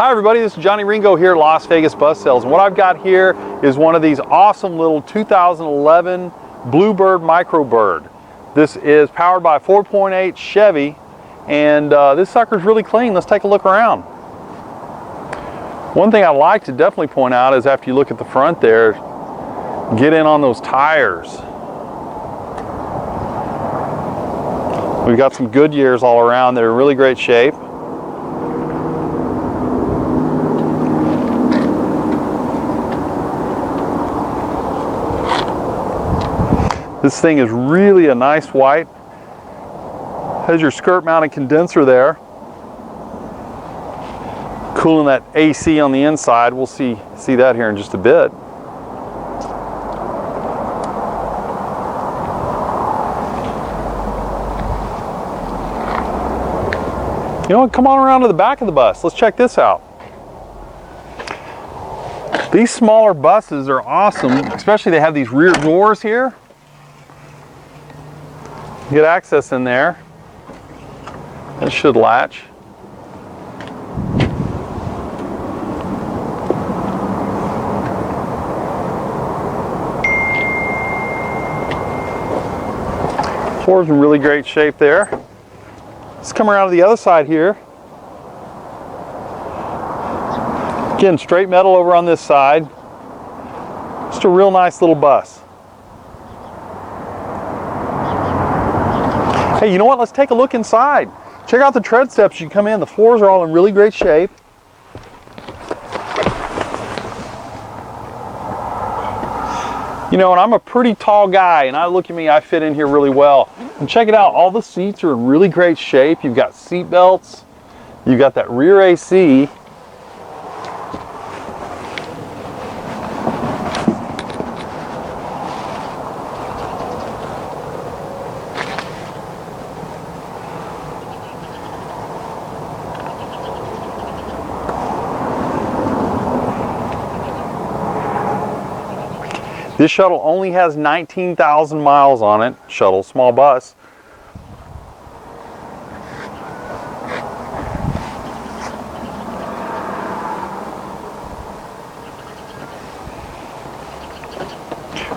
Hi everybody, this is Johnny Ringo here at Las Vegas Bus Sales, and what I've got here is one of these awesome little 2011 Bluebird Microbird. This is powered by a 4.8 Chevy, and this sucker's really clean. Let's take a look around. One thing I'd like to definitely point out is after you look at the front there, get in on those tires. We've got some Goodyears all around. They're in really great shape. This thing is really a nice white. Has your skirt mounted condenser there. Cooling that AC on the inside. We'll see that here in just a bit. You know what, come on around to the back of the bus. Let's check this out. These smaller buses are awesome, especially they have these rear doors here. Get access in there. It should latch. Floor's in really great shape there. Let's come around to the other side here. Again, straight metal over on this side. Just a real nice little bus. Hey, you know what? Let's take a look inside. Check out the tread steps as you come in. The floors are all in really great shape. You know, and I'm a pretty tall guy, and look at me, I fit in here really well. And check it out, all the seats are in really great shape. You've got seat belts, you've got that rear AC. This shuttle only has 19,000 miles on it. Shuttle, small bus.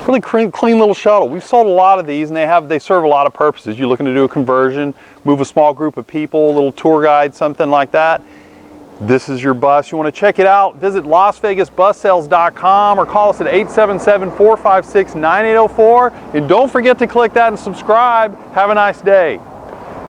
Really clean little shuttle. We've sold a lot of these, and they serve a lot of purposes. You're looking to do a conversion, move a small group of people, a little tour guide, something like that. This is your bus. You want to check it out, visit LasVegasBusSales.com or call us at 877-456-9804. And don't forget to click that and subscribe. Have a nice day.